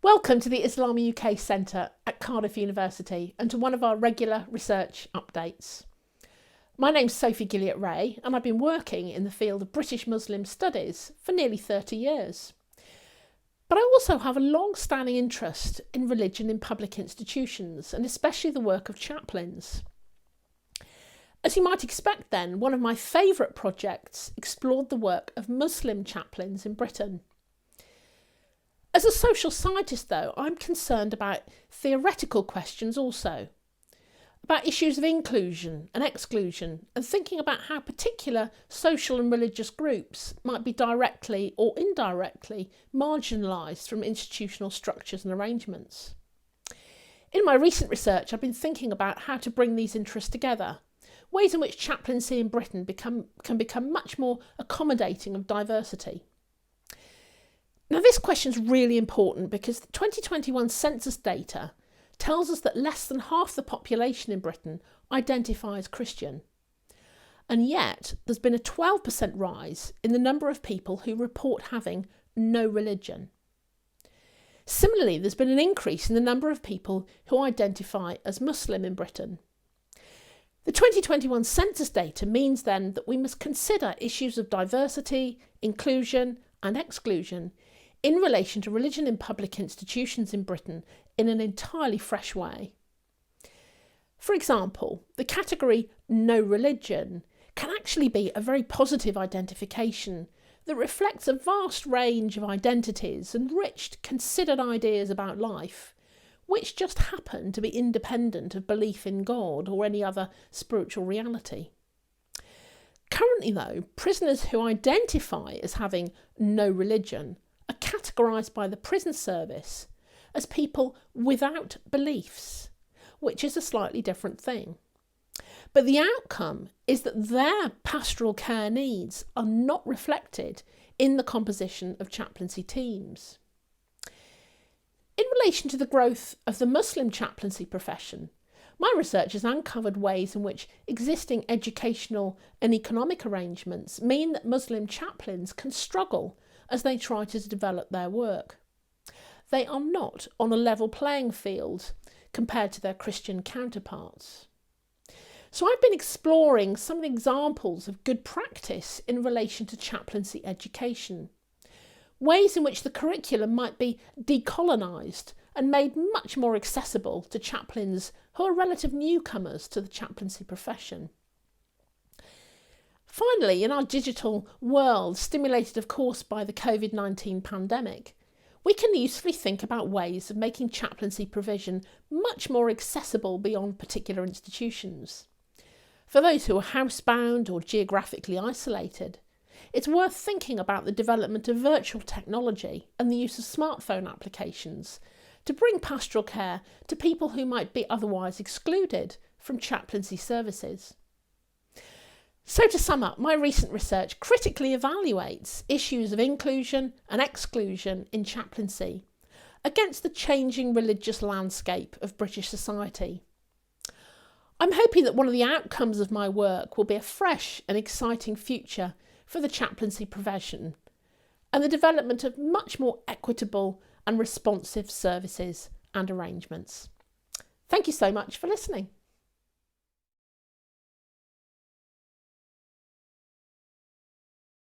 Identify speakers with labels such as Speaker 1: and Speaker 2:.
Speaker 1: Welcome to the Islami UK Centre at Cardiff University and to one of our regular research updates. My name's Sophie Gilliatt-Ray and I've been working in the field of British Muslim studies for nearly 30 years. But I also have a long-standing interest in religion in public institutions and especially the work of chaplains. As you might expect then, one of my favourite projects explored the work of Muslim chaplains in Britain. As a social scientist, though, I'm concerned about theoretical questions also, about issues of inclusion and exclusion, and thinking about how particular social and religious groups might be directly or indirectly marginalised from institutional structures and arrangements. In my recent research, I've been thinking about how to bring these interests together, ways in which chaplaincy in Britain can become much more accommodating of diversity. Now, this question is really important because the 2021 census data tells us that less than half the population in Britain identify as Christian. And yet, there's been a 12% rise in the number of people who report having no religion. Similarly, there's been an increase in the number of people who identify as Muslim in Britain. The 2021 census data means then that we must consider issues of diversity, inclusion and exclusion in relation to religion in public institutions in Britain in an entirely fresh way. For example, the category no religion can actually be a very positive identification that reflects a vast range of identities and rich, considered ideas about life, which just happen to be independent of belief in God or any other spiritual reality. Currently, though, prisoners who identify as having no religion are categorised by the prison service as people without beliefs, which is a slightly different thing. But the outcome is that their pastoral care needs are not reflected in the composition of chaplaincy teams. In relation to the growth of the Muslim chaplaincy profession, my research has uncovered ways in which existing educational and economic arrangements mean that Muslim chaplains can struggle as they try to develop their work. They are not on a level playing field compared to their Christian counterparts. So I've been exploring some examples of good practice in relation to chaplaincy education, ways in which the curriculum might be decolonised and made much more accessible to chaplains who are relative newcomers to the chaplaincy profession. Finally, in our digital world, stimulated of course by the COVID-19 pandemic, we can usefully think about ways of making chaplaincy provision much more accessible beyond particular institutions. For those who are housebound or geographically isolated, it's worth thinking about the development of virtual technology and the use of smartphone applications to bring pastoral care to people who might be otherwise excluded from chaplaincy services. So to sum up, my recent research critically evaluates issues of inclusion and exclusion in chaplaincy against the changing religious landscape of British society. I'm hoping that one of the outcomes of my work will be a fresh and exciting future for the chaplaincy profession and the development of much more equitable and responsive services and arrangements. Thank you so much for listening.